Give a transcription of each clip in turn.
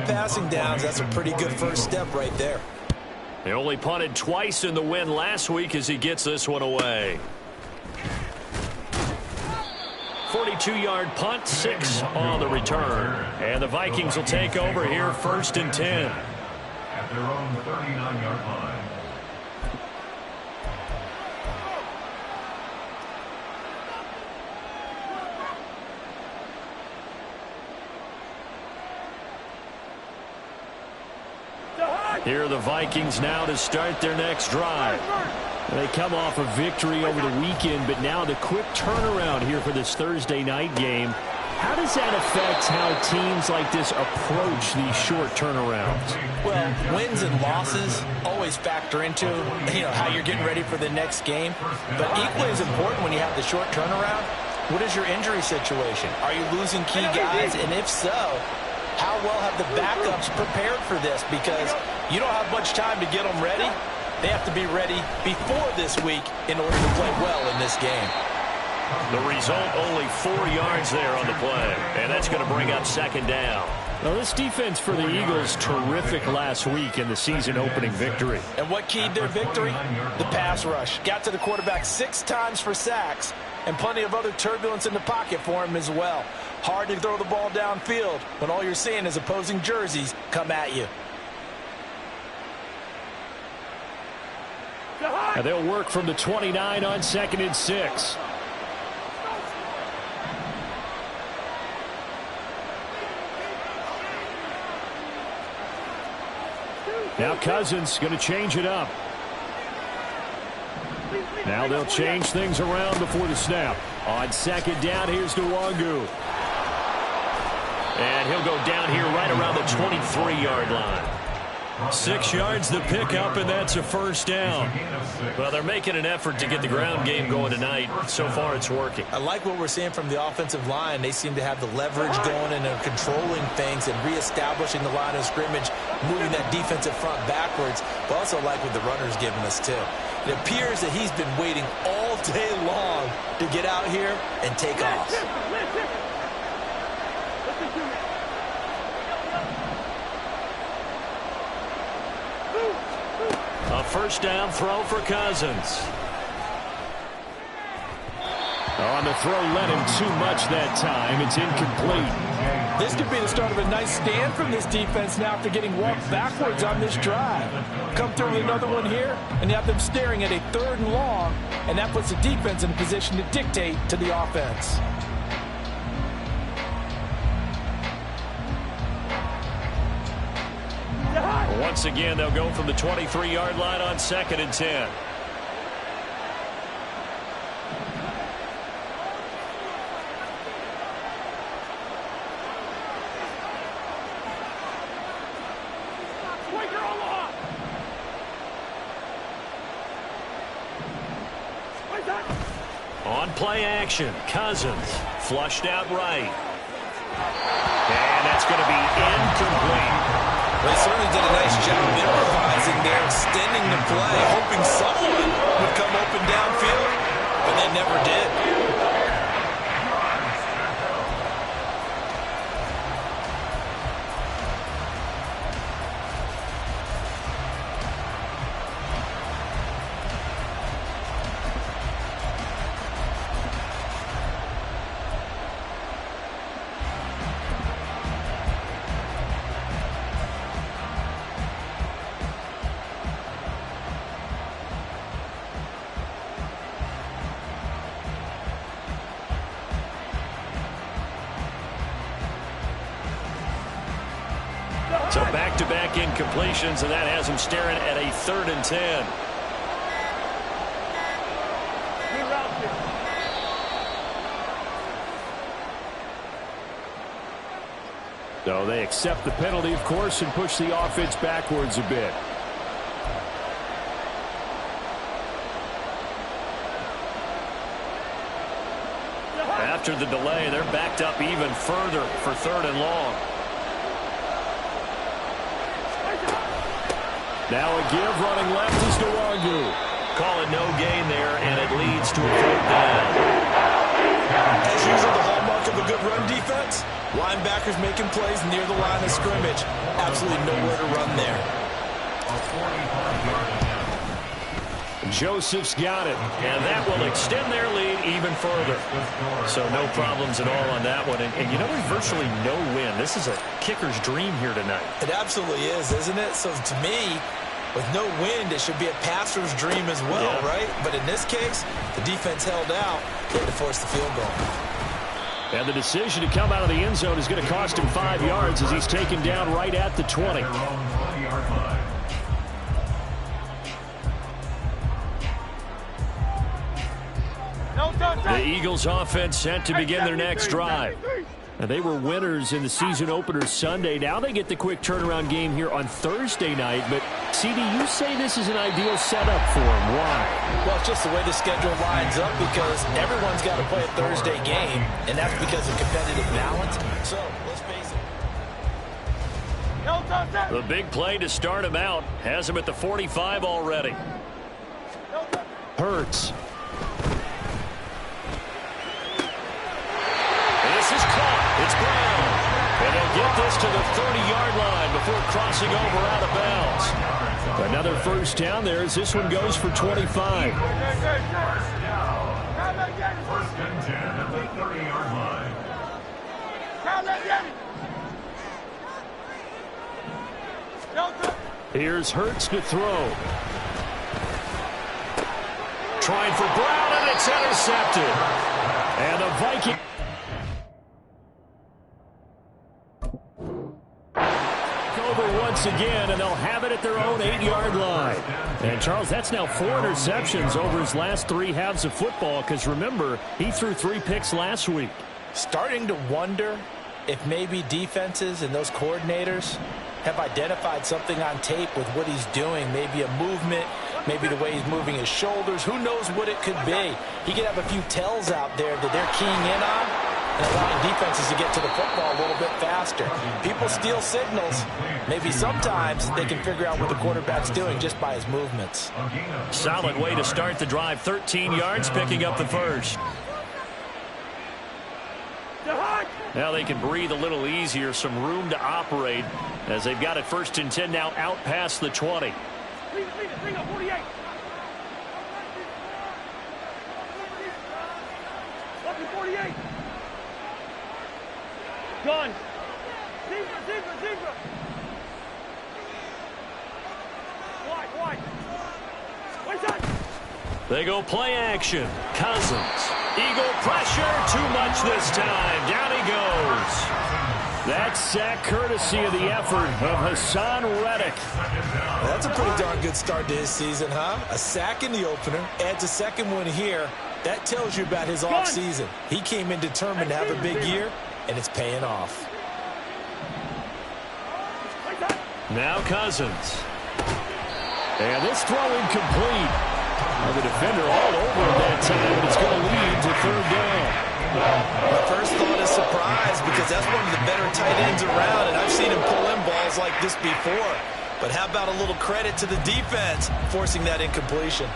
passing downs, that's a pretty good first step right there. He only punted twice in the win last week as he gets this one away. 42-yard punt, 6 on the return. And the Vikings will take over here, 1st and 10. At their own 39-yard line. Here are the Vikings now to start their next drive. They come off a victory over the weekend, but now the quick turnaround here for this Thursday night game. How does that affect how teams like this approach these short turnarounds? Well, wins and losses always factor into, how you're getting ready for the next game. But equally as important when you have the short turnaround, what is your injury situation? Are you losing key guys? And if so, how well have the backups prepared for this? Because you don't have much time to get them ready. They have to be ready before this week in order to play well in this game. The result, only 4 yards there on the play. And that's going to bring up 2nd down. Now, this defense for the Eagles, terrific last week in the season-opening victory. And what keyed their victory? The pass rush. Got to the quarterback 6 times for sacks, and plenty of other turbulence in the pocket for him as well. Hard to throw the ball downfield when all you're seeing is opposing jerseys come at you. And they'll work from the 29 on 2nd and 6. Now Cousins going to change it up. Now they'll change things around before the snap. On 2nd down, here's Nwangu. And he'll go down here right around the 23-yard line. 6 yards the pickup, and that's a 1st down. Well, they're making an effort to get the ground game going tonight. So far, it's working. I like what we're seeing from the offensive line. They seem to have the leverage going and are controlling things and reestablishing the line of scrimmage, moving that defensive front backwards. But also like what the runner's giving us, too. It appears that he's been waiting all day long to get out here and take off. A 1st down throw for Cousins. On the throw, led him too much that time. It's incomplete. This could be the start of a nice stand from this defense now after getting walked backwards on this drive. Come through with another one here, and you have them staring at a 3rd and long, and that puts the defense in a position to dictate to the offense. Once again, they'll go from the 23-yard line on 2nd and 10. On play action, Cousins flushed out right. And that's going to be incomplete. They certainly did a nice job improvising there, extending the play, hoping someone would come open downfield, but they never did. So back-to-back incompletions, and that has him staring at a 3rd and 10. So they accept the penalty, of course, and push the offense backwards a bit. After the delay, they're backed up even further for 3rd and long. Now a give, running left is Nwangu. Call it no gain there, and it leads to a 4th down. As usual, the hallmark of a good run defense? Linebackers making plays near the line of scrimmage. Absolutely nowhere to run there. Joseph's got it, and that will extend their lead even further. So no problems at all on that one. And you know, there's virtually no win. This is a kicker's dream here tonight. It absolutely is, isn't it? So to me, with no wind, it should be a passer's dream as well, right? But in this case, the defense held out. They had to force the field goal. And the decision to come out of the end zone is going to cost him 5 yards as he's taken down right at the 20. The Eagles offense set to begin their next drive. Now, they were winners in the season opener Sunday. Now they get the quick turnaround game here on Thursday night. But, CD, you say this is an ideal setup for them. Why? Well, it's just the way the schedule lines up because everyone's got to play a Thursday game, and that's because of competitive balance. So, let's face it. The big play to start him out has him at the 45 already. Hurts. This is caught. It's Brown. And they'll get this to the 30-yard line before crossing over out of bounds. Another first down there as this one goes for 25. First and 10 at the 30-yard line. Here's Hurts to throw. Trying for Brown, and it's intercepted. And the Viking... once again, and they'll have it at their own 8-yard line. And, Charles, that's now 4 interceptions over his last 3 halves of football because, remember, he threw 3 picks last week. Starting to wonder if maybe defenses and those coordinators have identified something on tape with what he's doing, maybe a movement, maybe the way he's moving his shoulders. Who knows what it could be? He could have a few tells out there that they're keying in on and allowing defenses to get to the football a little bit faster. People steal signals. Maybe sometimes they can figure out what the quarterback's doing just by his movements. Solid way to start the drive. 13 yards, picking up the first. Now they can breathe a little easier, some room to operate as they've got it 1st and 10 now out past the 20. Bring up 48. Up to 48. Gun. Zebra. Wide. Wait up. They go play action. Cousins. Eagle pressure. Too much this time. Down he goes. That's sack courtesy of the effort of Hassan Reddick. That's a pretty darn good start to his season, huh? A sack in the opener, adds a second one here. That tells you about his offseason. He came in determined to have a big year, and it's paying off. Now Cousins. And this throw incomplete. Well, the defender all over him that time, but it's going to lead to 3rd down. My first thought is surprise because that's one of the better tight ends around, and I've seen him pull in balls like this before. But how about a little credit to the defense forcing that incompletion?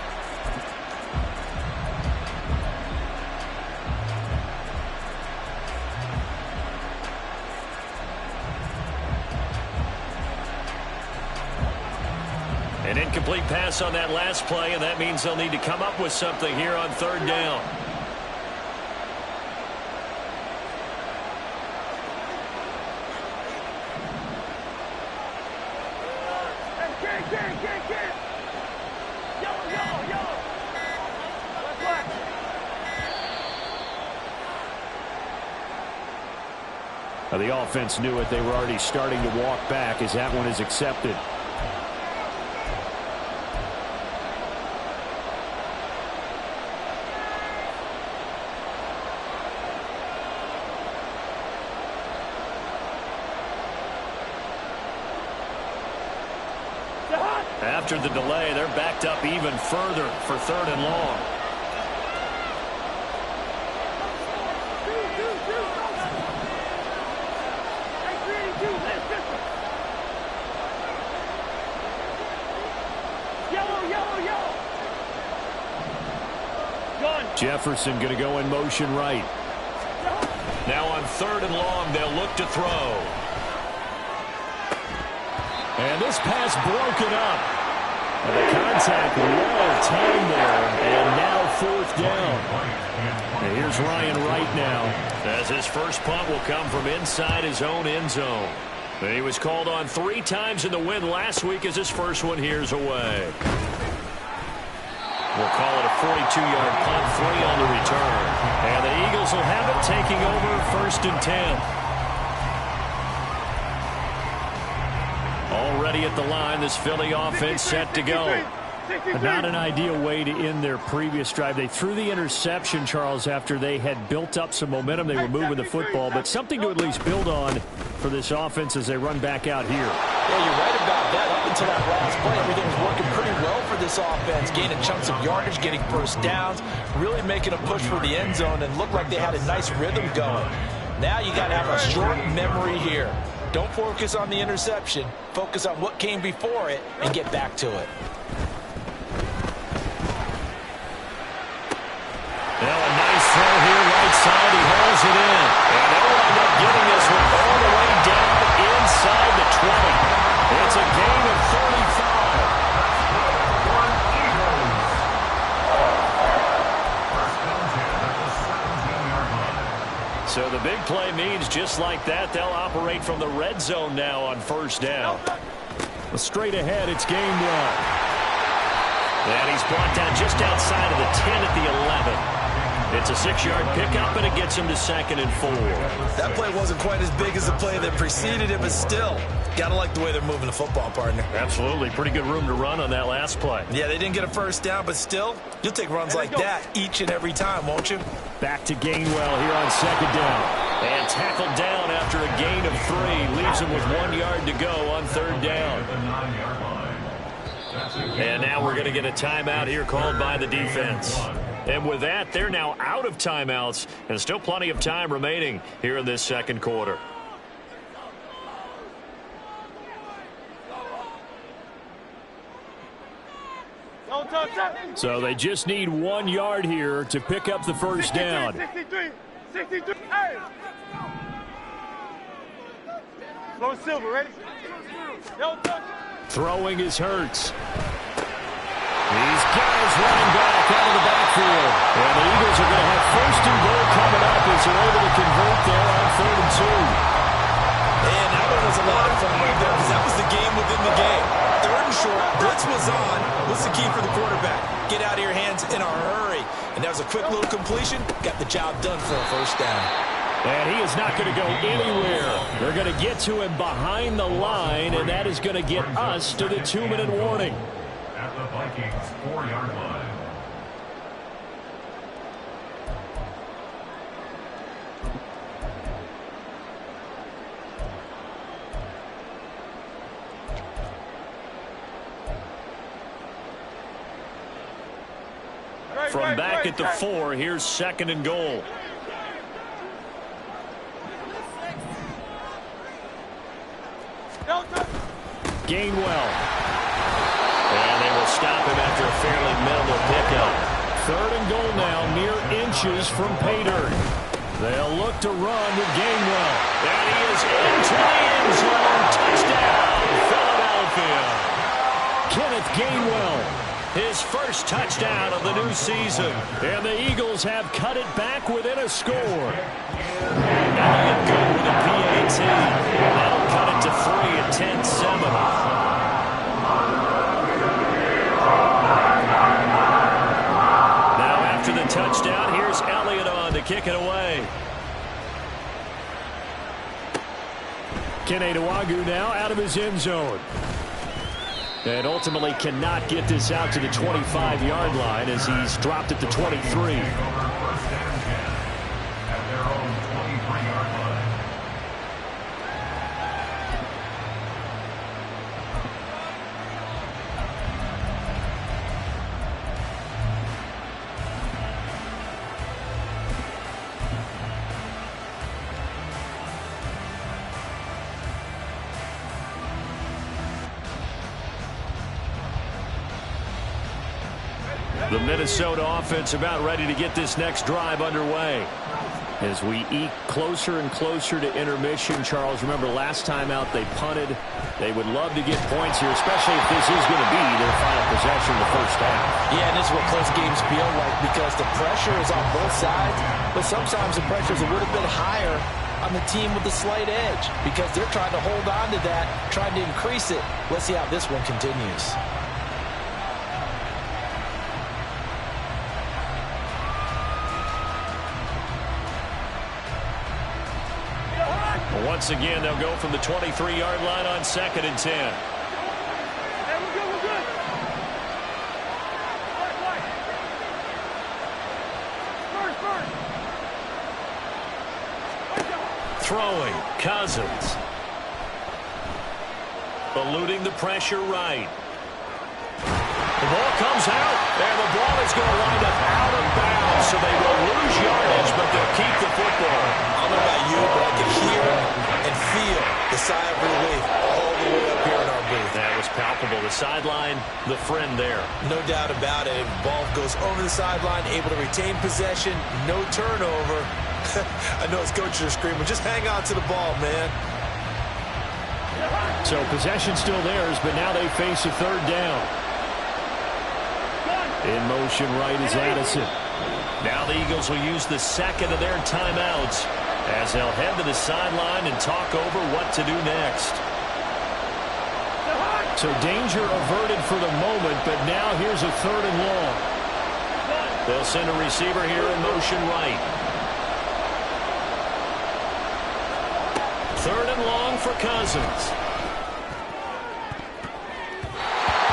An incomplete pass on that last play, and that means they'll need to come up with something here on 3rd down. Now, the offense knew it. They were already starting to walk back as that one is accepted. After the delay, they're backed up even further for 3rd and long. Jefferson going to go in motion right. Now on 3rd and long, they'll look to throw. And this pass broken up. And the contact well timed there. And now 4th down. And here's Ryan Wright now, as his first punt will come from inside his own end zone. And he was called on 3 times in the win last week as his first one here's away. We'll call it a 42-yard punt, 3 on the return. And the Eagles will have it, taking over 1st and 10. Already at the line, this Philly offense set to go. Not an ideal way to end their previous drive. They threw the interception, Charles, after they had built up some momentum. They were moving the football, but something to at least build on for this offense as they run back out here. Yeah, you're right about that. Up until that last play, everything was working pretty well for this offense, gaining chunks of yardage, getting first downs, really making a push for the end zone, and looked like they had a nice rhythm going. Now you got to have a short memory here. Don't focus on the interception. Focus on what came before it and get back to it. Well, a nice throw here, right side. He hauls it in. And they'll end up getting this one all the way down inside the 20. It's a gain of 35. So the big play means just like that, they'll operate from the red zone now on 1st down. Straight ahead, it's Gainwell. And he's brought down just outside of the 10 at the 11. It's a 6-yard pickup, and it gets him to 2nd and 4. That play wasn't quite as big as the play that preceded it, but still, got to like the way they're moving the football, partner. Absolutely. Pretty good room to run on that last play. Yeah, they didn't get a first down, but still, you'll take runs like that each and every time, won't you? Back to Gainwell here on 2nd down. And tackled down after a gain of 3. Leaves him with 1 yard to go on 3rd down. And now we're going to get a timeout here called by the defense. And with that, they're now out of timeouts, and still plenty of time remaining here in this 2nd quarter. So they just need 1 yard here to pick up the first down. 63. Hey! Slow Silver, ready? Throwing is Hurts. These guys running back out of the backfield. And the Eagles are going to have 1st and goal coming up as they're able to convert there on 3rd and 2. And that one was a lot of fun right there because that was the game within the game. 3rd and short, blitz was on. What's the key for the quarterback? Get out of your hands in a hurry. And that was a quick little completion. Got the job done for a 1st down. And he is not going to go anywhere. They're going to get to him behind the line, and that is going to get us to the 2-minute warning. At the Vikings 4-yard line. From back at the 4, here's 2nd and goal. Gainwell. And they will stop him after a fairly minimal pickup. 3rd and goal now, mere inches from pay dirt. They'll look to run with Gainwell. And he is into the end zone. Touchdown, Philadelphia. Kenneth Gainwell, his first touchdown of the new season. And the Eagles have cut it back within a score. Elliott good with a PAT. That'll cut it to 3 at 10-7. Touchdown. Here's Elliott on to kick it away. Kene Nwangwu now out of his end zone. And ultimately cannot get this out to the 25-yard line as he's dropped at the 23. The Minnesota offense about ready to get this next drive underway. As we eke closer and closer to intermission, Charles, remember last time out they punted. They would love to get points here, especially if this is going to be their final possession of the first half. Yeah, and this is what close games feel like because the pressure is on both sides, but sometimes the pressure is a little bit higher on the team with the slight edge because they're trying to hold on to that, trying to increase it. Let's see how this one continues. Once again, they'll go from the 23-yard line on 2nd and 10. Hey, we're good, we're good. Right. First. Throwing, Cousins. Eluding the pressure right. The ball comes out, and the ball is going to wind up out of bounds, so they will lose yardage, but they'll keep the football. I don't know about you, but I can hear and feel the sigh of relief all the way up here in our booth. That was palpable. The sideline, the friend there. No doubt about it. The ball goes over the sideline, able to retain possession, no turnover. I know his coaches are screaming, just hang on to the ball, man. So possession still theirs, but now they face a third down. In motion right is Addison. Now the Eagles will use the second of their timeouts as they'll head to the sideline and talk over what to do next. So danger averted for the moment, but now here's a 3rd and long. They'll send a receiver here in motion right. 3rd and long for Cousins.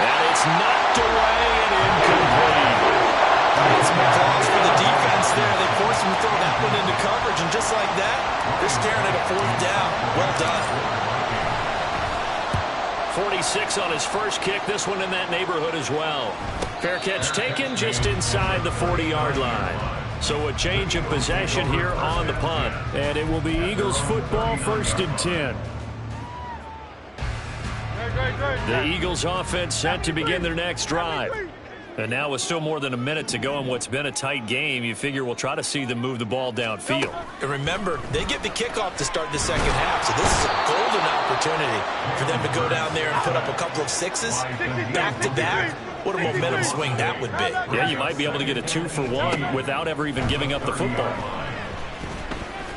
And it's knocked away and incomplete. Some applause for the defense there. They forced him to throw that one into coverage, and just like that, they're staring at a 4th down. Well done. 46 on his first kick. This one in that neighborhood as well. Fair catch taken just inside the 40-yard line. So a change of possession here on the punt. And it will be Eagles football, 1st and 10. The Eagles offense set to begin their next drive. And now with still more than a minute to go in what's been a tight game, you figure we'll try to see them move the ball downfield. And remember, they get the kickoff to start the second half, so this is a golden opportunity for them to go down there and put up a couple of sixes back-to-back. What a momentum swing that would be. Yeah, you might be able to get a 2-for-1 without ever even giving up the football.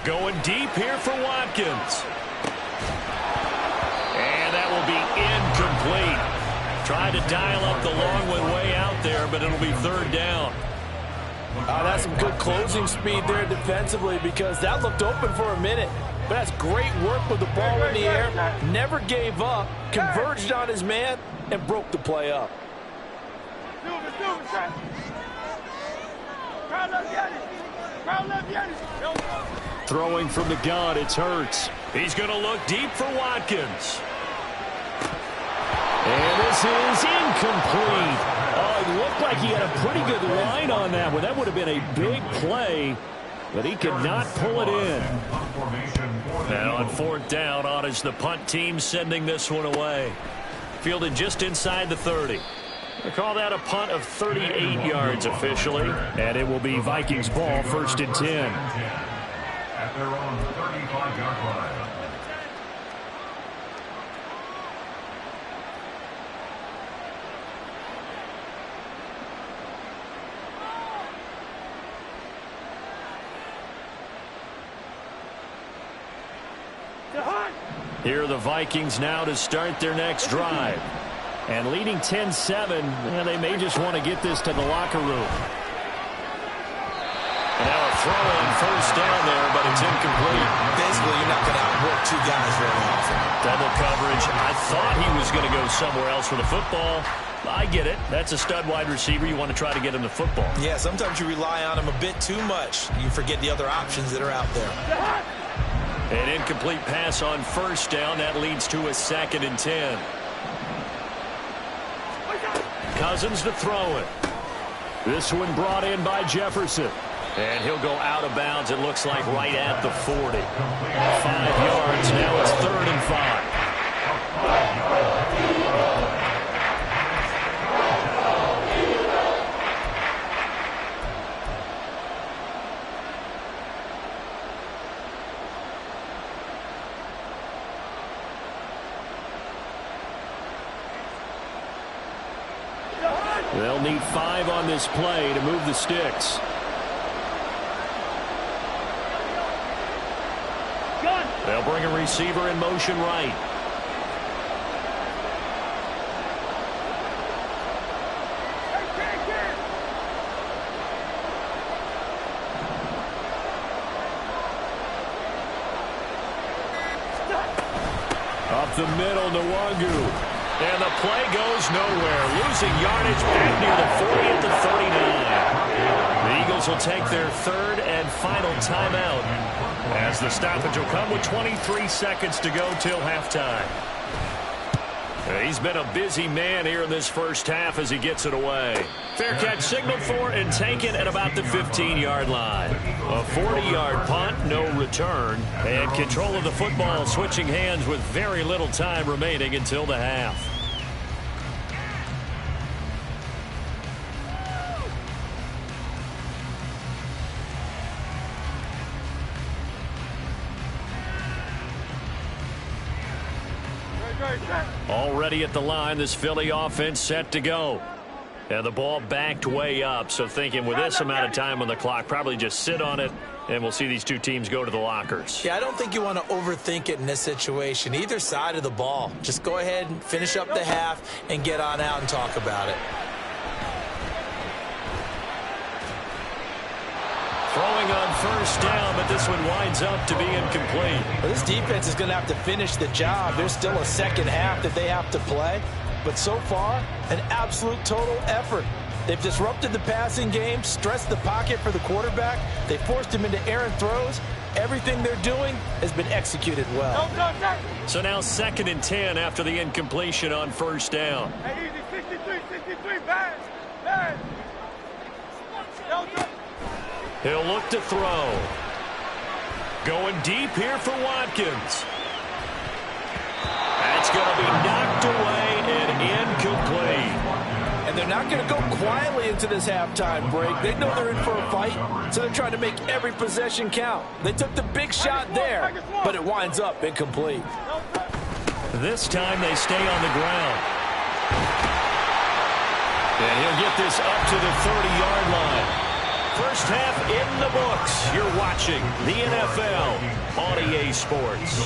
Going deep here for Watkins. And that will be incomplete. Tried to dial up the long one way out there, but it'll be 3rd down. That's some good closing speed there defensively because that looked open for a minute. But that's great work with the ball in the air. Never gave up, converged on his man, and broke the play up. Throwing from the gun, it's Hurts. He's going to look deep for Watkins. And this is incomplete. Oh, it looked like he had a pretty good line on that one. That would have been a big play, but he could not pull it in. Now on 4th down, on is the punt team sending this one away. Fielded just inside the 30. They call that a punt of 38 yards officially. And it will be Vikings ball, 1st and 10. At their own 35-yard line. Here are the Vikings now to start their next drive. And leading 10-7, they may just want to get this to the locker room. And now a throw on 1st down there, but it's incomplete. Basically, you're not going to outwork 2 guys very often. Double coverage. I thought he was going to go somewhere else with the football. I get it. That's a stud wide receiver. You want to try to get him the football. Yeah, sometimes you rely on him a bit too much. You forget the other options that are out there. An incomplete pass on 1st down. That leads to a 2nd and 10. Cousins to throw it. This one brought in by Jefferson. And he'll go out of bounds, it looks like, right at the 40. 5 yards. Now it's 3rd and 5. They'll need 5 on this play to move the sticks. They'll bring a receiver in motion right. Up the middle, Nwangu. And the play goes nowhere. Losing yardage back near the 40 at the 39. The Eagles will take their 3rd and final timeout as the stoppage will come with 23 seconds to go till halftime. He's been a busy man here in this first half as he gets it away. Fair catch signaled for and taken at about the 15-yard line. A 40-yard punt, no return. And control of the football switching hands with very little time remaining until the half. Already at the line, this Philly offense set to go. And the ball backed way up, so thinking with this amount of time on the clock, probably just sit on it, and we'll see these two teams go to the lockers. Yeah, I don't think you want to overthink it in this situation. Either side of the ball. Just go ahead and finish up the half and get on out and talk about it. Throwing on first down, but this one winds up to be incomplete. Well, this defense is going to have to finish the job. There's still a second half that they have to play. But so far, an absolute total effort. They've disrupted the passing game, stressed the pocket for the quarterback. They forced him into errant throws. Everything they're doing has been executed well. So now 2nd and 10 after the incompletion on first down. Hey, easy, 63, bad. He'll look to throw. Going deep here for Watkins. That's going to be knocked away and incomplete. And they're not going to go quietly into this halftime break. They know they're in for a fight, so they're trying to make every possession count. They took the big shot there, but it winds up incomplete. This time they stay on the ground. And he'll get this up to the 30-yard line. First half in the books. You're watching the NFL on EA Sports.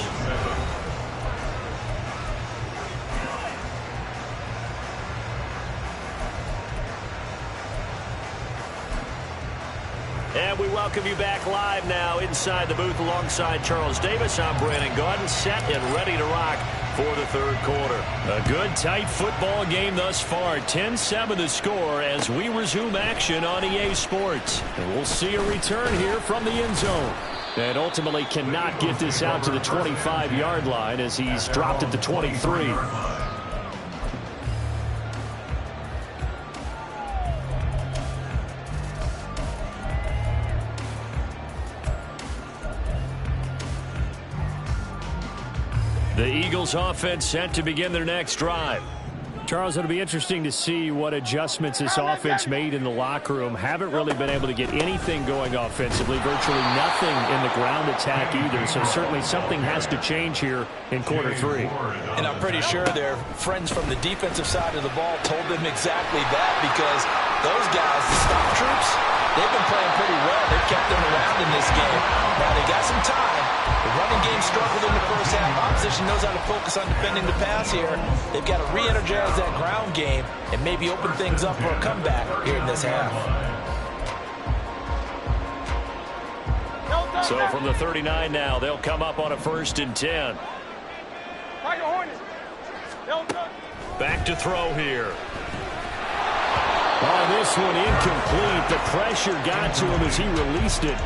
And we welcome you back live now inside the booth alongside Charles Davis. I'm Brandon Gaudin, set and ready to rock for the 3rd quarter. A good, tight football game thus far. 10-7 the score as we resume action on EA Sports. And we'll see a return here from the end zone. And ultimately cannot get this out to the 25-yard line as he's dropped at the 23. The Eagles offense set to begin their next drive. Charles, it'll be interesting to see what adjustments this offense made in the locker room. Haven't really been able to get anything going offensively, virtually nothing in the ground attack either. So certainly something has to change here in quarter 3. And I'm pretty sure their friends from the defensive side of the ball told them exactly that, because those guys, the stop troops, they've been playing pretty well. They've kept them around in this game. Now they got some time. The running game struggled in the first half. Opposition knows how to focus on defending the pass here. They've got to re-energize that ground game and maybe open things up for a comeback here in this half. So from the 39 now, they'll come up on a 1st and 10. Back to throw here. Oh, this one incomplete. The pressure got to him as he released it.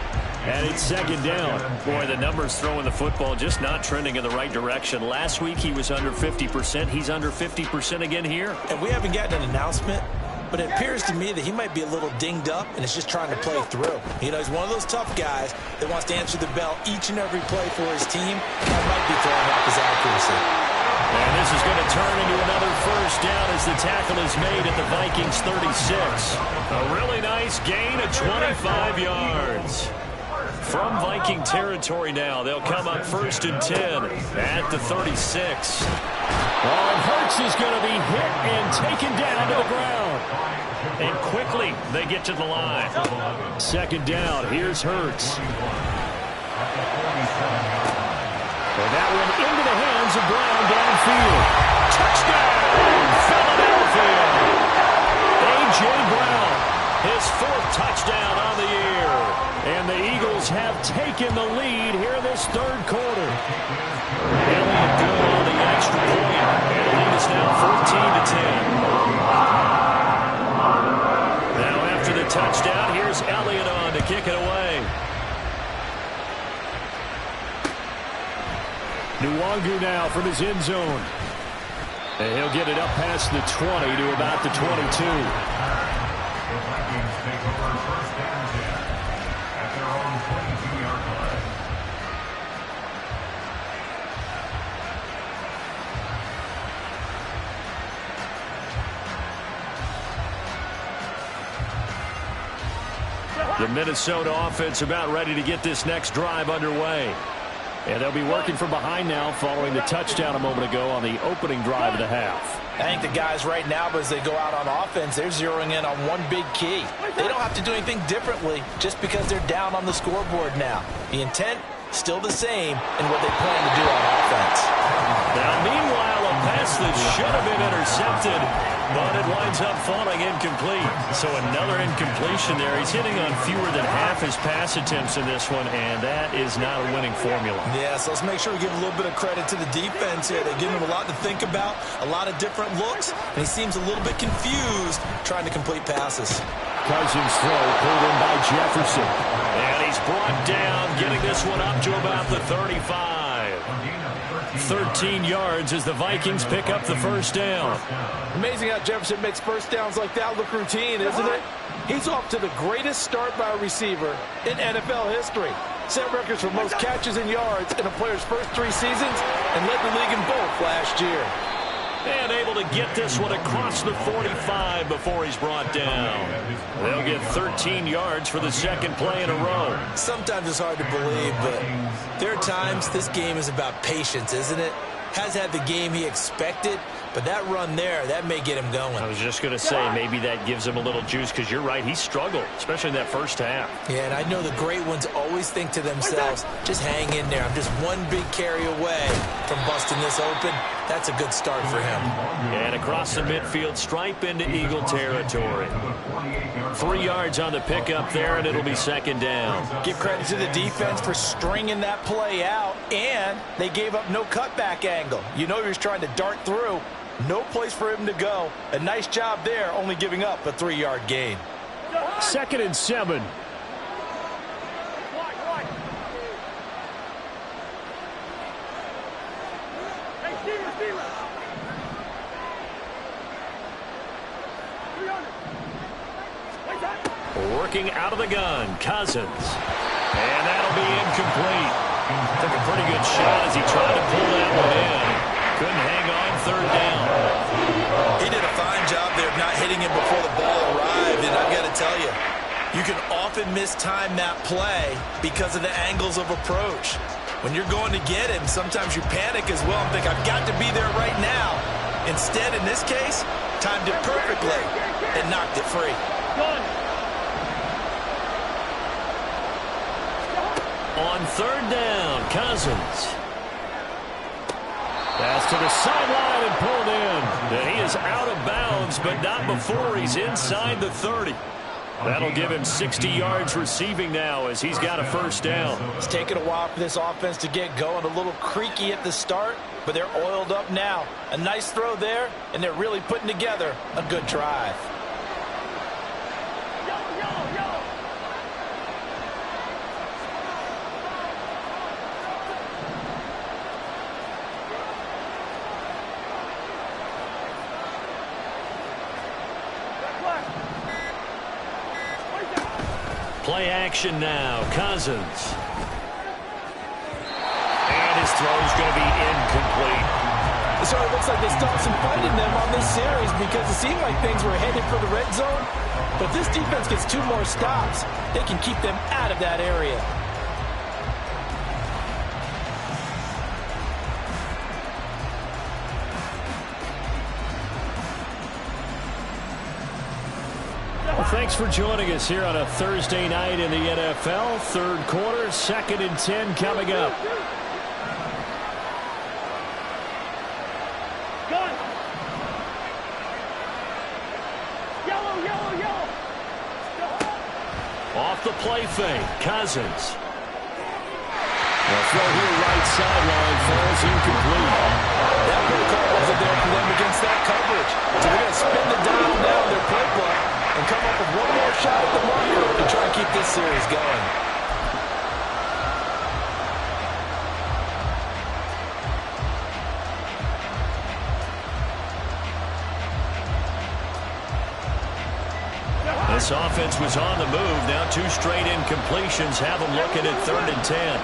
And it's 2nd down. Boy, the numbers throwing the football just not trending in the right direction. Last week he was under 50%. He's under 50% again here. And we haven't gotten an announcement, but it appears to me that he might be a little dinged up and is just trying to play through. You know, he's one of those tough guys that wants to answer the bell each and every play for his team. That might be throwing off his accuracy. And this is going to turn into another 1st down as the tackle is made at the Vikings 36. A really nice gain of 25 yards. From Viking territory now, they'll come up 1st and 10 at the 36. Oh, Hurts is going to be hit and taken down to the ground. And quickly, they get to the line. Second down, here's Hurts. And that one into the hands of Brown downfield. Touchdown, Philadelphia. A.J. Brown, his 4th touchdown on the year. And the Eagles have taken the lead here in this 3rd quarter. Elliott good on the extra point. And the lead is now 14-10. Now after the touchdown, here's Elliott on to kick it away. Nwangu now from his end zone. And he'll get it up past the 20 to about the 22. The Vikings take over 1st and 10 at their own 22-yard line. The Minnesota offense about ready to get this next drive underway. And they'll be working from behind now following the touchdown a moment ago on the opening drive of the half. I think the guys right now, as they go out on offense, they're zeroing in on one big key. They don't have to do anything differently just because they're down on the scoreboard now. The intent, still the same in what they plan to do on offense. Now, meanwhile, a pass that should have been intercepted, but it winds up falling incomplete. So another incompletion there. He's hitting on fewer than half his pass attempts in this one, and that is not a winning formula. Yeah, so let's make sure we give a little bit of credit to the defense here. They're giving him a lot to think about, a lot of different looks, and he seems a little bit confused trying to complete passes. Cousins throw pulled in by Jefferson. And he's brought down, getting this one up to about the 35. 13 yards as the Vikings pick up the 1st down. Amazing how Jefferson makes first downs like that look routine, isn't it? He's off to the greatest start by a receiver in NFL history. Set records for most catches and yards in a player's first 3 seasons and led the league in both last year. And able to get this one across the 45 before he's brought down. They'll get 13 yards for the 2nd play in a row. Sometimes it's hard to believe, but there are times this game is about patience, isn't it? Has had the game he expected, but that run there, that may get him going. I was just going to say, maybe that gives him a little juice, because you're right, he struggled, especially in that first half. Yeah, and I know the great ones always think to themselves, just hang in there. I'm just one big carry away from busting this open. That's a good start for him. And across the midfield stripe into Eagle territory. 3 yards on the pickup there, and it'll be 2nd down. Give credit to the defense for stringing that play out, and they gave up no cutback angle. You know he was trying to dart through. No place for him to go. A nice job there, only giving up a 3-yard gain. 2nd and 7. Working out of the gun, Cousins. And that'll be incomplete. Took a pretty good shot as he tried to pull that one in. Couldn't hang on 3rd down. He did a fine job there of not hitting him before the ball arrived, and I've got to tell you, you can often mistime that play because of the angles of approach. When you're going to get him, sometimes you panic as well and think, I've got to be there right now. Instead, in this case, timed it perfectly and knocked it free. On 3rd down, Cousins. Pass to the sideline and pulled in. And he is out of bounds, but not before he's inside the 30. That'll give him 60 yards receiving now as he's got a 1st down. It's taken a while for this offense to get going. A little creaky at the start, but they're oiled up now. A nice throw there, and they're really putting together a good drive. Play action now, Cousins. And his throw's going to be incomplete. So it looks like they stopped some fight in them on this series because it seemed like things were headed for the red zone. But if this defense gets 2 more stops, they can keep them out of that area. Well, thanks for joining us here on a Thursday night in the NFL. Third quarter, 2nd and 10 coming up. Off the play fake, Cousins. The throw here right sideline falls incomplete. That play call wasn't there for them against that coverage. So they're going to spin the dial now in their playbook and come up with one more shot at the marker to try and keep this series going. This offense was on the move. Now 2 straight incompletions have them looking at 3rd and 10.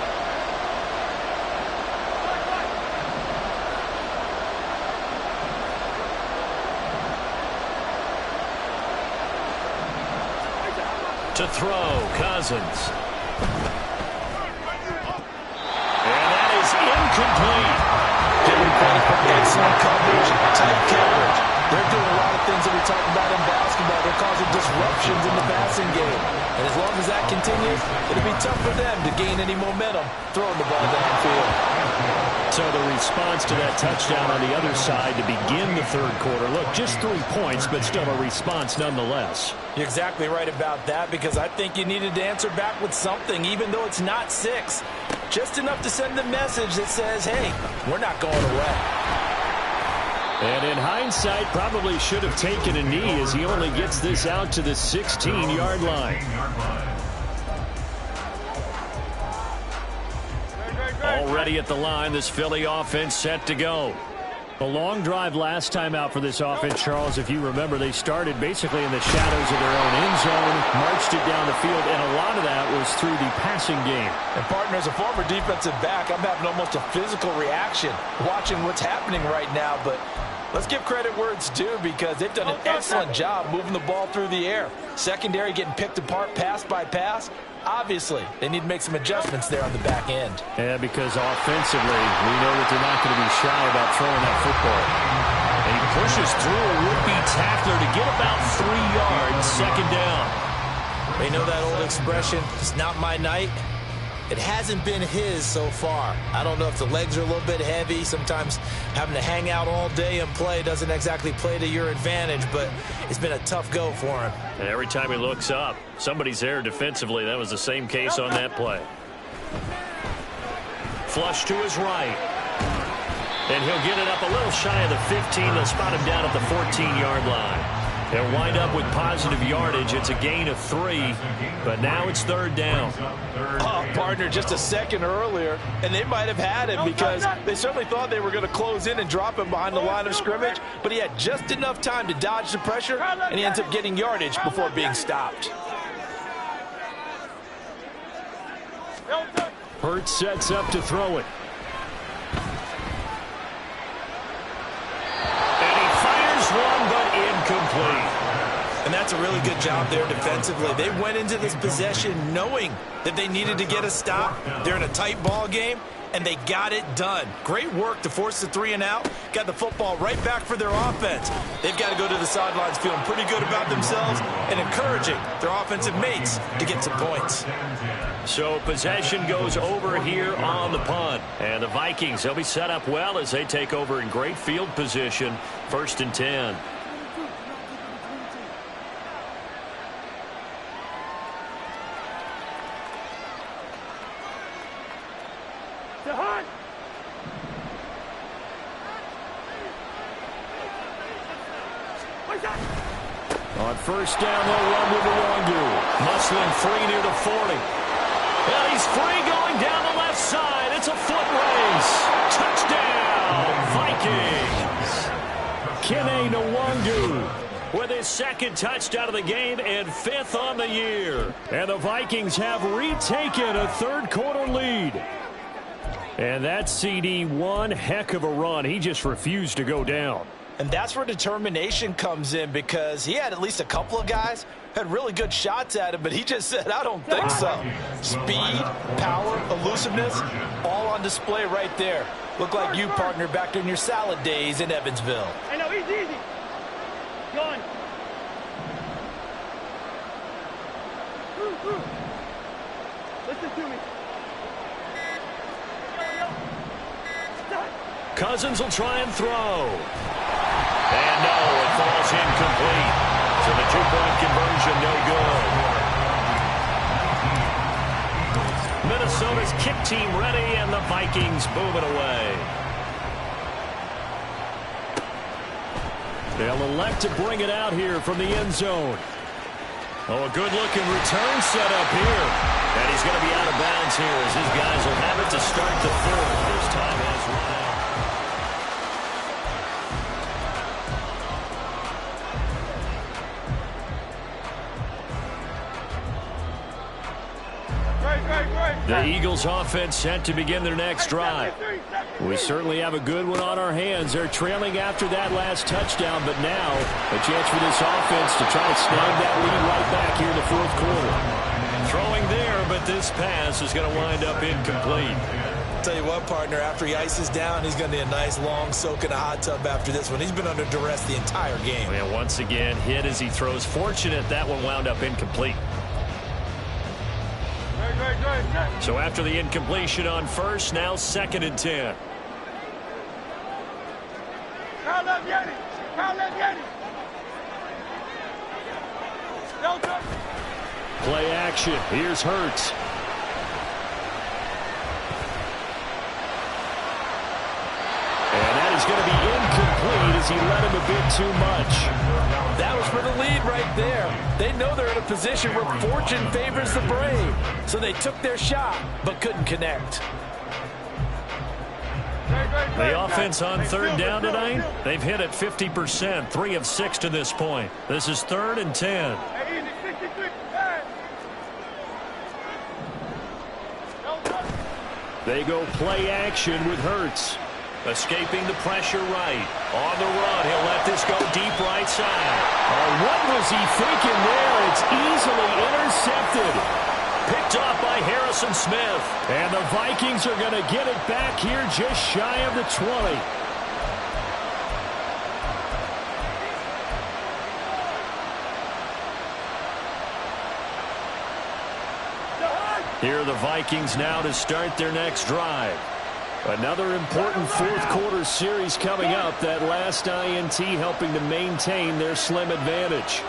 To throw, Cousins. And that is incomplete. Giving credit for excellent coverage, tight coverage. They're doing a lot of things that we talk about in basketball. They're causing disruptions in the passing game. And as long as that continues, it'll be tough for them to gain any momentum throwing the ball downfield. So the response to that touchdown on the other side to begin the third quarter. Look, just 3 points, but still a response nonetheless. You're exactly right about that, because I think you needed to answer back with something, even though it's not 6. Just enough to send the message that says, hey, we're not going away. And in hindsight, probably should have taken a knee as he only gets this out to the 16-yard line. Already at the line, this Philly offense set to go. A long drive last time out for this offense, Charles. If you remember, they started basically in the shadows of their own end zone, marched it down the field, and a lot of that was through the passing game. And, partner, as a former defensive back, I'm having almost a physical reaction watching what's happening right now. But let's give credit where it's due, because they've done an excellent job moving the ball through the air. Secondary getting picked apart pass by pass. Obviously, they need to make some adjustments there on the back end. Yeah, because offensively, we know that they're not going to be shy about throwing that football. And he pushes through a would-be tackler to get about 3 yards, 2nd down. They know that old expression, it's not my night. It hasn't been his so far. I don't know if the legs are a little bit heavy. Sometimes having to hang out all day and play doesn't exactly play to your advantage, but it's been a tough go for him. And every time he looks up, somebody's there defensively. That was the same case on that play. Flush to his right. And he'll get it up a little shy of the 15. They'll spot him down at the 14-yard line. They'll wind up with positive yardage. It's a gain of 3, but now it's 3rd down. Oh, partner, just a second earlier, and they might have had him, because they certainly thought they were going to close in and drop him behind the line of scrimmage, but he had just enough time to dodge the pressure, and he ends up getting yardage before being stopped. Hurts sets up to throw it. One, but incomplete. And that's a really good job there defensively. They went into this possession knowing that they needed to get a stop. They're in a tight ball game, and they got it done. Great work to force the 3 and out. Got the football right back for their offense. They've got to go to the sidelines feeling pretty good about themselves and encouraging their offensive mates to get some points. So possession goes over here on the punt. And the Vikings, they'll be set up well as they take over in great field position. 1st and 10. On 1st down, they'll run with Nwangu. Musling 3 near the 40. And he's free going down the left side. It's a foot race. Touchdown, Vikings. Kene Nwangu with his 2nd touchdown of the game and 5th on the year. And the Vikings have retaken a third quarter lead. And that CD, one heck of a run. He just refused to go down. And that's where determination comes in, because he had at least a couple of guys had really good shots at him, but he just said, I don't think so. Speed, power, elusiveness, all on display right there. Look like you, partner, back in your salad days in Evansville. I know, easy. Go on. Listen to me. Cousins will try and throw. And no, it falls incomplete. So the two-point conversion no good. Minnesota's kick team ready, and the Vikings move it away. They'll elect to bring it out here from the end zone. Oh, a good-looking return set up here. And he's going to be out of bounds here as his guys will have it to start the third. This time has run out. The Eagles offense set to begin their next drive. We certainly have a good one on our hands. They're trailing after that last touchdown, but now a chance for this offense to try to snag that lead right back here in the fourth quarter. Throwing there, but this pass is going to wind up incomplete. Tell you what, partner, after he ices down, he's going to need a nice long soak in a hot tub after this one. He's been under duress the entire game. Yeah, once again, hit as he throws. Fortunate that one wound up incomplete. So after the incompletion on first, now 2nd and 10. Play action. Here's Hurts. And that is going to be incomplete as he led him a bit too much. That was for the lead right there. They know they're in a position where fortune favors the brave. So they took their shot, but couldn't connect. The offense on third down tonight, they've hit it 50%, 3 of 6 to this point. This is 3rd and 10. They go play action with Hurts. Escaping the pressure right. On the run, he'll let this go deep right side. Oh, what was he thinking there? It's easily intercepted. Picked off by Harrison Smith. And the Vikings are going to get it back here just shy of the 20. Here are the Vikings now to start their next drive. Another important fourth quarter series coming up. That last INT helping to maintain their slim advantage.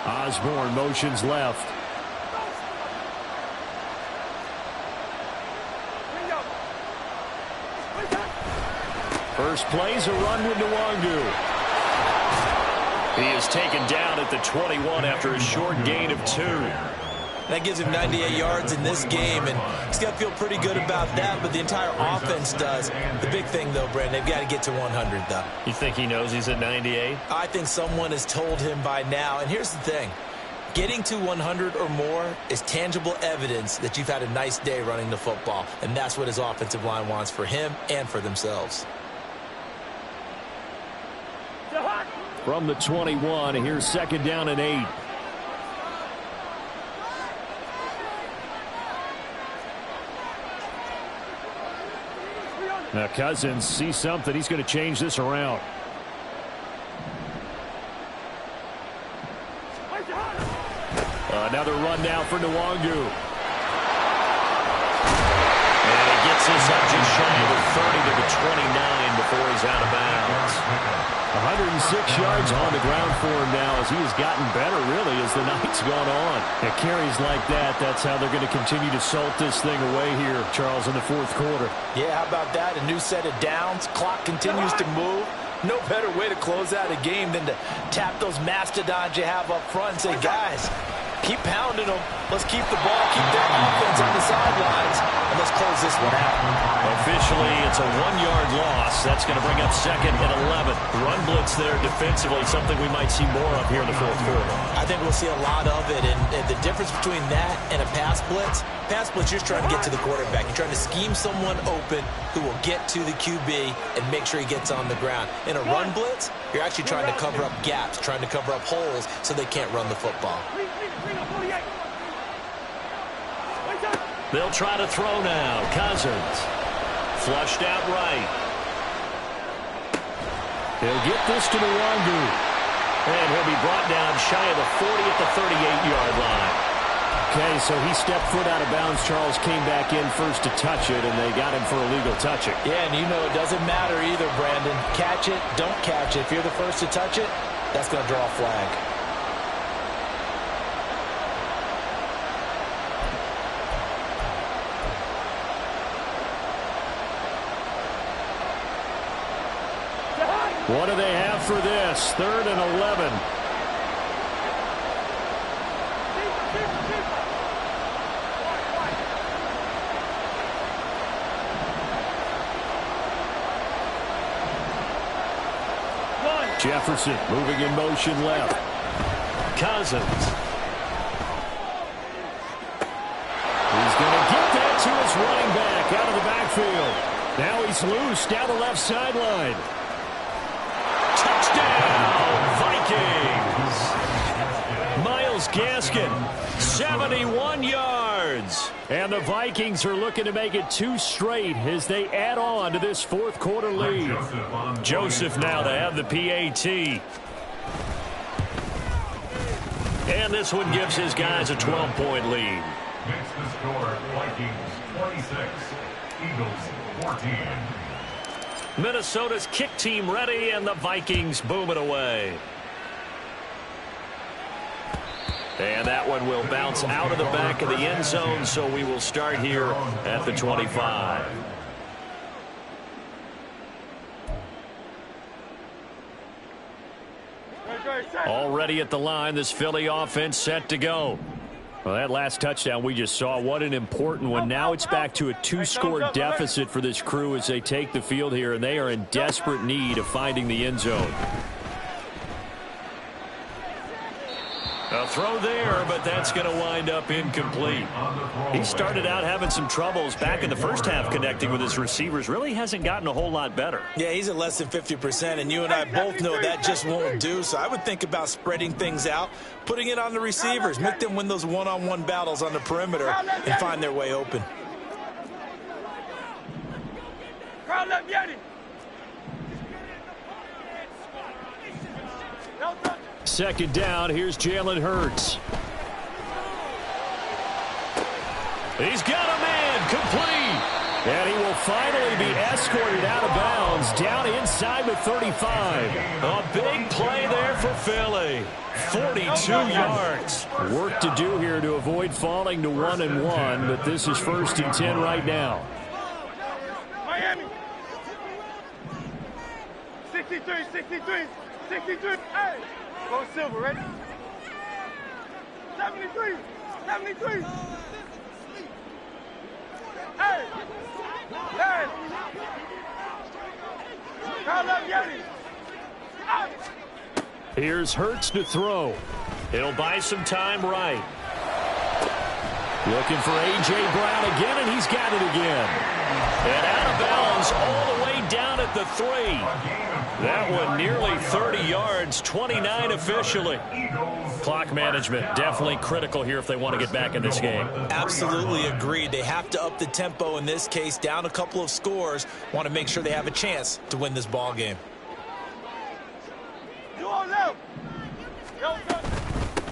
Osborne motions left. First play's a run with Nwangu. He is taken down at the 21 after a short gain of 2. That gives him 98 yards in this game, and he's got to feel pretty good about that, but the entire offense does. The big thing, though, Brandon, they've got to get to 100, though. You think he knows he's at 98? I think someone has told him by now, and here's the thing. Getting to 100 or more is tangible evidence that you've had a nice day running the football, and that's what his offensive line wants for him and for themselves. From the 21, here's 2nd down and 8. Now Cousins sees something. He's going to change this around. Another run now for Nwangu. And he gets this up just shy of the 30 to the 29 before he's out of bounds. 106 yards on the ground for him now as he has gotten better, really, as the night's gone on. At carries like that, that's how they're going to continue to salt this thing away here, Charles, in the fourth quarter. Yeah, how about that? A new set of downs. Clock continues to move. No better way to close out a game than to tap those mastodons you have up front and say, guys, keep pounding them. Let's keep the ball, keep their offense on the sidelines, and let's close this one out. Officially, it's a 1-yard loss. That's going to bring up 2nd and 11. Run blitz there defensively, something we might see more of here in the fourth quarter. I think we'll see a lot of it, and the difference between that and a pass blitz, you're just trying to get to the quarterback. You're trying to scheme someone open who will get to the QB and make sure he gets on the ground. In a run blitz, you're actually trying to cover up gaps, trying to cover up holes so they can't run the football. They'll try to throw now. Cousins. Flushed out right. He'll get this to Nwangu. And he'll be brought down shy of the 40 at the 38-yard line. Okay, so he stepped foot out of bounds. Charles came back in first to touch it, and they got him for a legal touching. Yeah, and you know it doesn't matter either, Brandon. Catch it, don't catch it. If you're the first to touch it, that's going to draw a flag. What do they have for this? 3rd and 11. Jefferson moving in motion left. Cousins. He's going to get that to his running back out of the backfield. Now he's loose down the left sideline. Touchdown, Vikings. Myles Gaskin, 71 yards. And the Vikings are looking to make it 2 straight as they add on to this 4th quarter lead. Joseph now to have the PAT. And this one gives his guys a 12-point lead. Makes the score Vikings 26, Eagles 14. Minnesota's kick team ready, and the Vikings boom it away. And that one will bounce out of the back of the end zone, so we will start here at the 25. Already at the line, this Philly offense set to go. Well, that last touchdown we just saw, what an important one. Now it's back to a 2-score deficit for this crew as they take the field here, and they are in desperate need of finding the end zone. A throw there, but that's going to wind up incomplete. He started out having some troubles back in the first half connecting with his receivers. Really hasn't gotten a whole lot better. Yeah, he's at less than 50%, and you and I both know that just won't do. So I would think about spreading things out, putting it on the receivers, make them win those one-on-one battles on the perimeter and find their way open. Second down, here's Jalen Hurts. He's got a man, complete. And he will finally be escorted out of bounds down inside the 35. A big play there for Philly. 42 yards. Work to do here to avoid falling to 1-1, but this is 1st and 10 right now. Miami. 63, 63, 63. Hey. Go Silver, ready? 73, 73. Hey, hey. Call up Yeti. Here's Hurts to throw. He'll buy some time right. Looking for A.J. Brown again, and he's got it again. And out of bounds all the way down at the 3. That one nearly 30 yards, 29 officially. Clock management definitely critical here if they want to get back in this game. Absolutely agreed. They have to up the tempo in this case, down a couple of scores. Want to make sure they have a chance to win this ball game.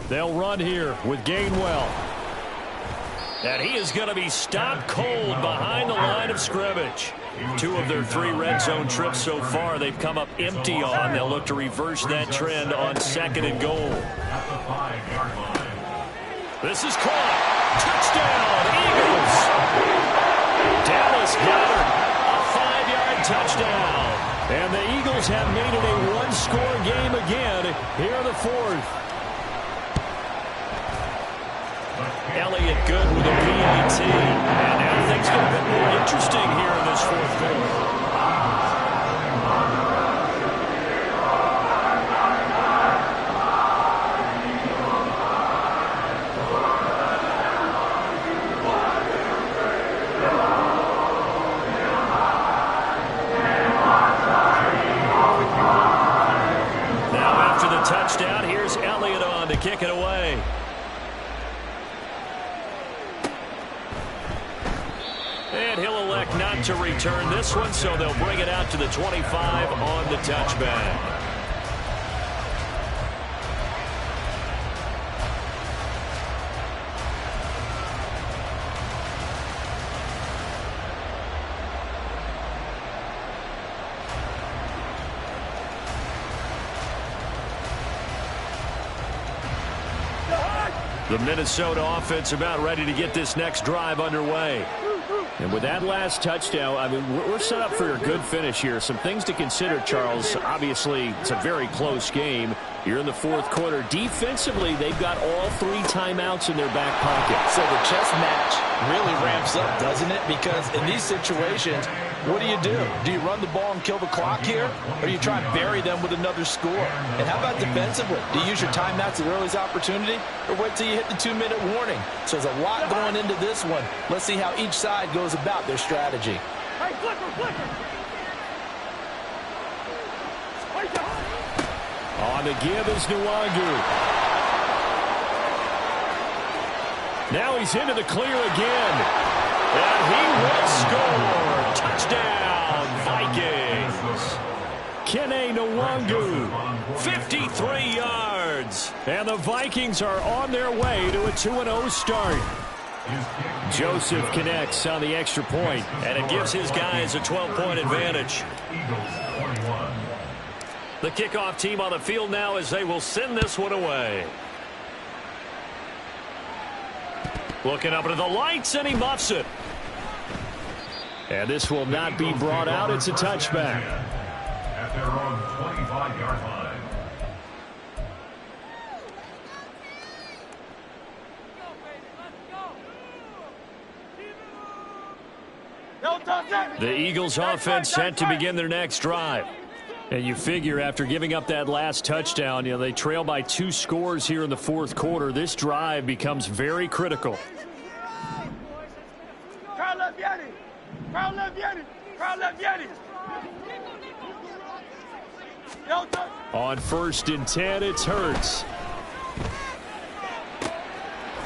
They'll run here with Gainwell. And he is going to be stopped cold behind the line of scrimmage. 2 of their 3 red zone trips so far they've come up empty on. They'll look to reverse that trend on 2nd and goal. This is caught. Touchdown, Eagles. Dallas Goedert, a 5-yard touchdown. And the Eagles have made it a 1-score game again here in the 4th. Elliott good with a PAT. And now things get a bit more interesting here in this 4th quarter. Now after the touchdown, here's Elliott on to kick it away. And he'll elect not to return this one, so they'll bring it out to the 25 on the touchback. The Minnesota offense about ready to get this next drive underway. And with that last touchdown, I mean, we're set up for a good finish here. Some things to consider, Charles. Obviously, it's a very close game. You're in the fourth quarter. Defensively, they've got all 3 timeouts in their back pocket. So the chess match really ramps up, doesn't it? Because in these situations, what do? Do you run the ball and kill the clock here? Or do you try and bury them with another score? And how about defensively? Do you use your timeouts at earliest opportunity? Or wait till you hit the 2-minute warning? So there's a lot going into this one. Let's see how each side goes about their strategy. Hey, flicker. On the give is Nwangu. Now he's into the clear again. And he will score. Touchdown, Vikings. Kene Nwangu, 53 yards. And the Vikings are on their way to a 2-0 start. Joseph connects on the extra point, and it gives his guys a 12-point advantage. The kickoff team on the field now as they will send this one away. Looking up into the lights, and he muffs it. And this will not be brought out. It's a touchback. At their own 25-yard line. The Eagles offense set to begin their next drive. And you figure after giving up that last touchdown, you know, they trail by 2 scores here in the fourth quarter. This drive becomes very critical. On 1st and 10, it's Hurts.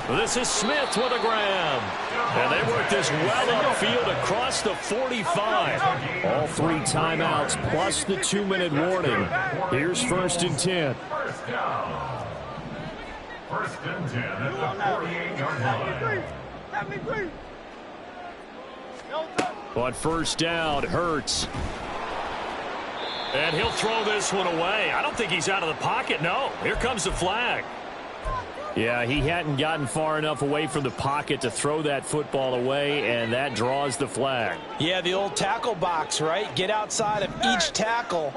This is Smith with a grab. And they work this well upfield across the 45. All 3 timeouts plus the 2-minute warning. Here's 1st and 10. First down. 1st and 10 at the 48-yard line. 73. On 1st down, Hurts. And he'll throw this one away. I don't think he's out of the pocket. No, here comes the flag. Yeah, he hadn't gotten far enough away from the pocket to throw that football away, and that draws the flag. Yeah, the old tackle box, right? Get outside of each tackle,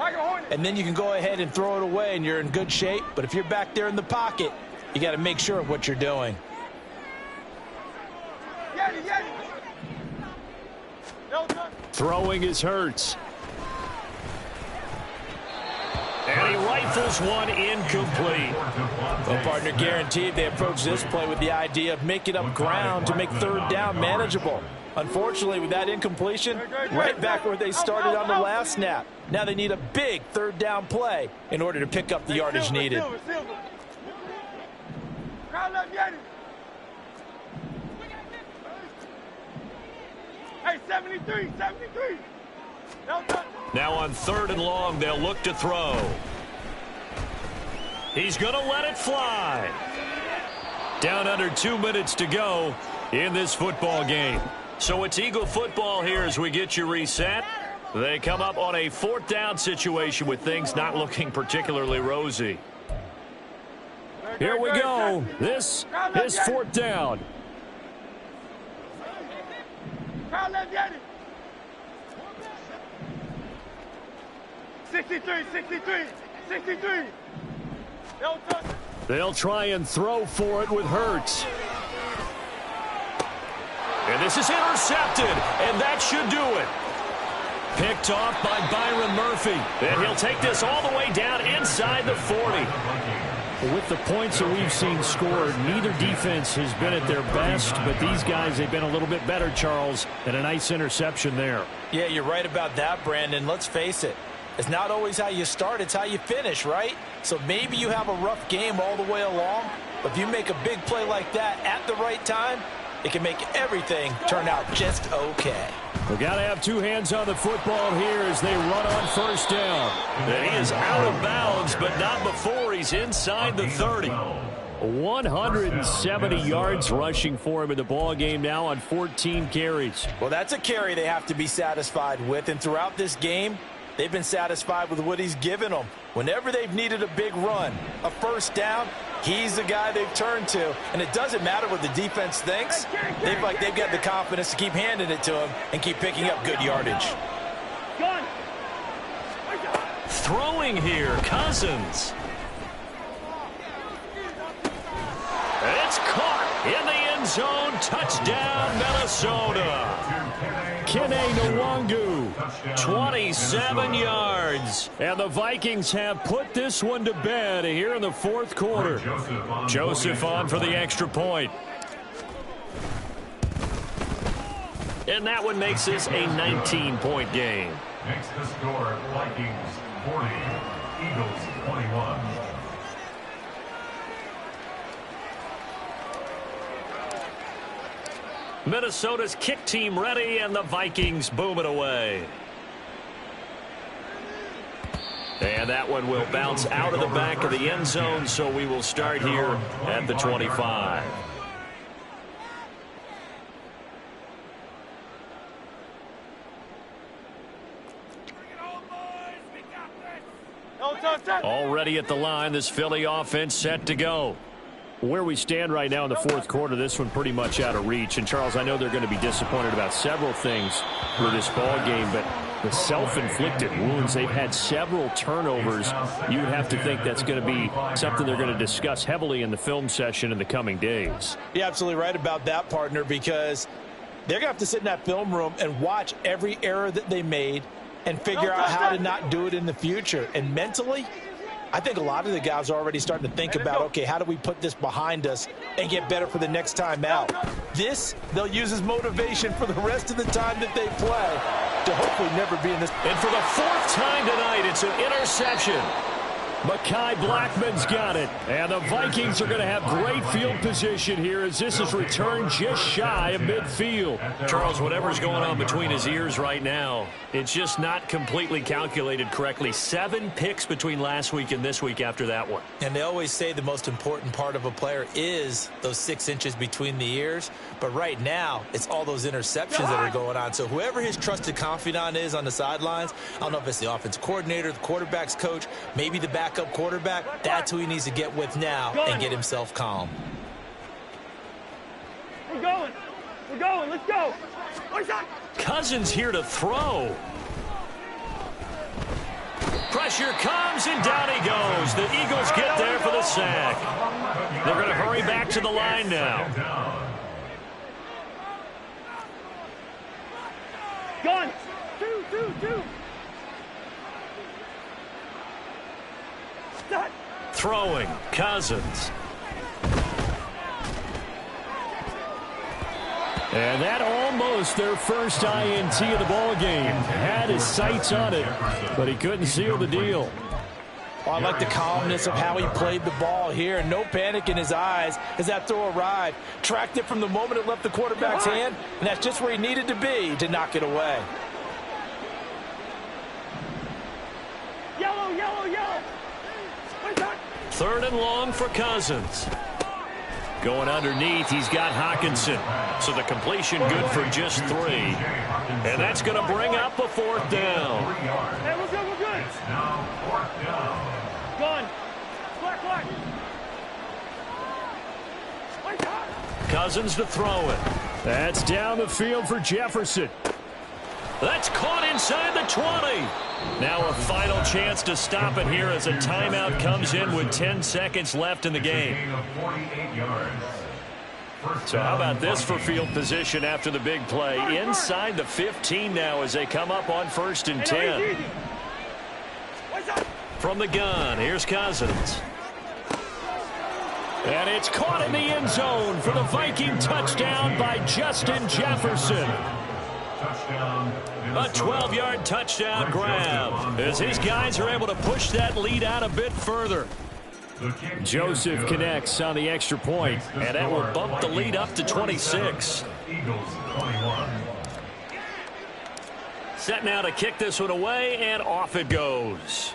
and then you can go ahead and throw it away, and you're in good shape. But if you're back there in the pocket, you got to make sure of what you're doing. Throwing is Hurts. And he rifles one incomplete. Well, partner, guaranteed they approach this play with the idea of making up ground to make 3rd down manageable. Unfortunately, with that incompletion, right back where they started on the last snap. Now they need a big 3rd down play in order to pick up the yardage needed. Hey, 73. Now on 3rd and long, they'll look to throw. He's going to let it fly. Down under 2 minutes to go in this football game. So it's Eagle football here as we get you reset. They come up on a 4th down situation with things not looking particularly rosy. Here we go. This is 4th down. 63. They'll try and throw for it with Hurts. And this is intercepted, and that should do it. Picked off by Byron Murphy. And he'll take this all the way down inside the 40. With the points that we've seen scored, neither defense has been at their best, but these guys, they've been a little bit better, Charles, and a nice interception there. Yeah, you're right about that, Brandon. Let's face it. It's not always how you start, it's how you finish, right? So maybe you have a rough game all the way along, but if you make a big play like that at the right time, it can make everything turn out just okay. We've got to have 2 hands on the football here as they run on 1st down. And he is out of bounds, but not before he's inside the 30. 170 yards rushing for him in the ball game now on 14 carries. Well, that's a carry they have to be satisfied with, and throughout this game, They've been satisfied with what he's given them. Whenever they've needed a big run, a first down, he's the guy they've turned to. And it doesn't matter what the defense thinks. They've got the confidence to keep handing it to him and keep picking up good yardage. Throwing here, Cousins. It's caught in the end zone. Touchdown, Minnesota. Kene Nwangu, 27 yards. And the Vikings have put this one to bed here in the fourth quarter. Joseph on for the extra point. And that one makes this a 19-point game. Makes the score Vikings 40, Eagles 21. Minnesota's kick team ready, and the Vikings boom it away. And that one will bounce out of the back of the end zone, so we will start here at the 25. Already at the line, this Philly offense set to go. Where we stand right now in the fourth quarter, this one pretty much out of reach. And, Charles, I know they're going to be disappointed about several things with this ball game, but the self-inflicted wounds, they've had several turnovers. You would have to think that's going to be something they're going to discuss heavily in the film session in the coming days. You're absolutely right about that, partner, because they're going to have to sit in that film room and watch every error that they made and figure out how to not do it in the future. And mentally, I think a lot of the guys are already starting to think about, okay, how do we put this behind us and get better for the next time out? This, they'll use as motivation for the rest of the time that they play to hopefully never be in this. And for the fourth time tonight, it's an interception. Mekhi Blackman's got it. And the Vikings are going to have great field position here as this is returned just shy of midfield. Charles, whatever's going on between his ears right now, it's just not completely calculated correctly. 7 picks between last week and this week after that one. And they always say the most important part of a player is those 6 inches between the ears. But right now, it's all those interceptions that are going on. So whoever his trusted confidant is on the sidelines, I don't know if it's the offense coordinator, the quarterback's coach, maybe the backup quarterback, that's who he needs to get with now and get himself calm. We're going. We're going. Let's go. Cousins here to throw. Pressure comes, and down he goes. The Eagles get there for the sack. They're going to hurry back to the line now. Gun. Two. Throwing, Cousins. And that almost their first INT of the ball game. Had his sights on it, but he couldn't seal the deal. Well, I like the calmness of how he played the ball here. No panic in his eyes as that throw arrived. Tracked it from the moment it left the quarterback's hand, and that's just where he needed to be to knock it away. Yellow. 3rd and long for Cousins. Going underneath, he's got Hockenson. So the completion good for just 3. And that's going to bring up a 4th down. Hey, we're good. It's now 4th down. Gun. Black. Cousins to throw it. That's down the field for Jefferson. That's caught inside the 20. Now a final chance to stop it here as a timeout comes in with 10 seconds left in the game. So how about this for field position after the big play? Inside the 15 now as they come up on 1st and 10. From the gun, here's Cousins. And it's caught in the end zone for the Viking touchdown by Justin Jefferson. A 12-yard touchdown grab as his guys are able to push that lead out a bit further. Joseph connects on the extra point, and that will bump the lead up to 26. Set now to kick this one away, and off it goes.